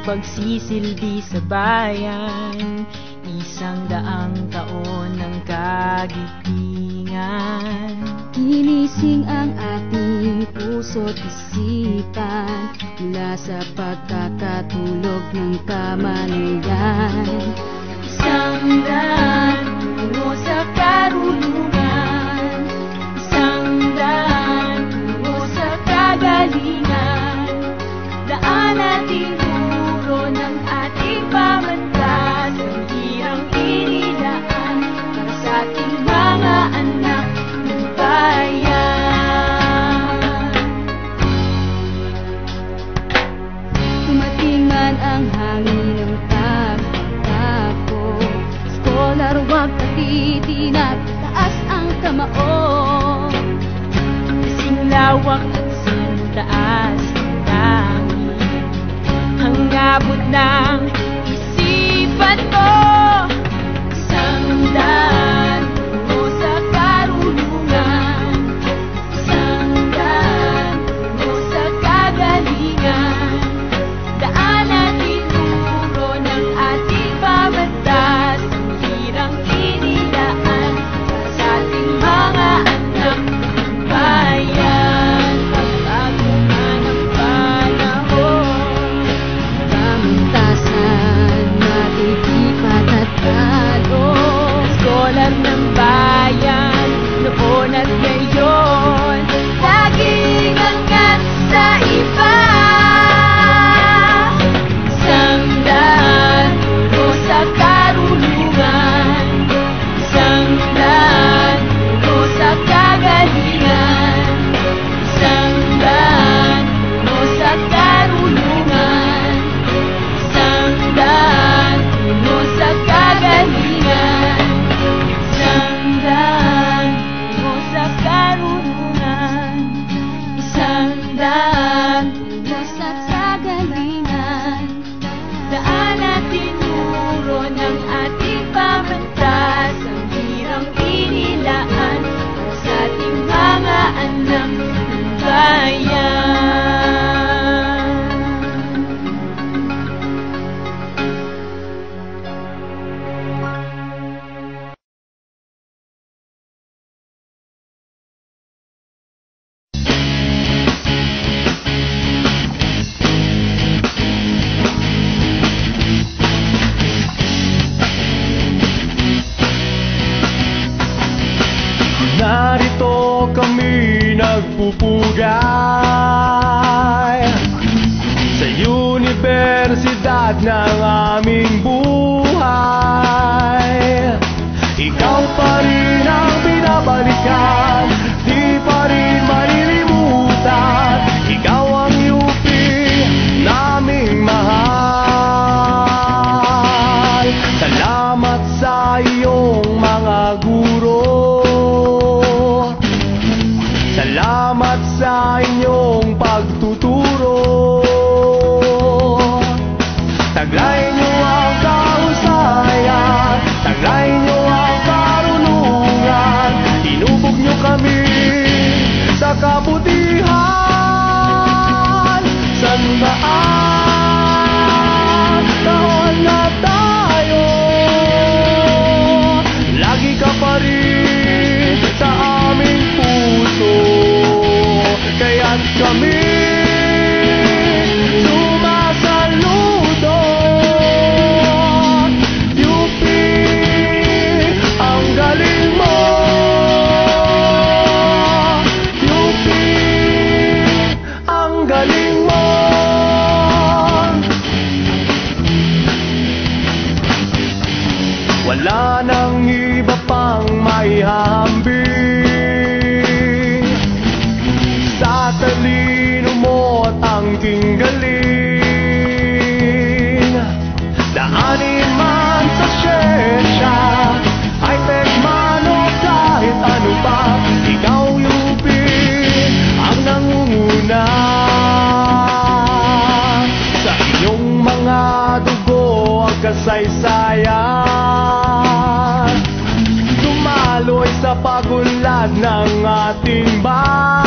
pagsisilbi sa bayan, 100 taon ng kagitingan. Ginising ang ating puso't isipan mula sa pagkakatulog ng kamalayan. 100 tungo sa karunungan, 100 tungo sa kagalingan. Daan at tinuro ng ating pamantas, ang hirang inilaan para sa ating mga anak ng bayan. Dumating man ang hangin ng pagtakbo, scholar, huwag katitinat, taas ang kamao. Kasing lawak at sintaas ng langit, ang abot ng isipan mo. 100 tungo sa karunungan, 100 tungo sa kagalingan. Daan at tinuro ng ating pamantas, ang hirang inilaan para sa ating mga anak ng bayan. Pagbago man ang panahon, pamantasan natin di patatalo. Scholar ng bayan, noon at ngayon, Laging angat sa iba. 100 tungo sa karunungan, 100 tungo sa kagalingan, 100 tungo sa karunungan, 100 tungo sa kagalingan, 100 tungo sa karunungan, 100 tungo sa kagalingan. Daan at tinuro ng ating pamantas, ang hirang inilaan para sa ating mga anak ng bayan. Narito kami nagpupugay sa universidad ng aming buhay. Ikaw pa rin ang binabalikan, di pa rin malilimutan. Ikaw ang UP naming mahal. Salamat sa iyong mga guro, salamat sa inyong pagtuturo. Taglay niyo ang kahusayan, taglay niyo ang karunungan. Tinubog niyo kami sa kabutihan. Sandaan taon na tayo, lagi ka pa rin sa aming puso. Kaya't kami sumasaludo. UP, ang galing mo. UP, ang galing mo. Wala nang iba pang maihahambing sa talino mo at angking galing. Daanin man sa siyensya, high-tech man o kahit ano pa, ikaw UP ang nangunguna. Sa inyong mga dugo ang kasaysayan, dumaloy sa pagunlad ng ating bayan.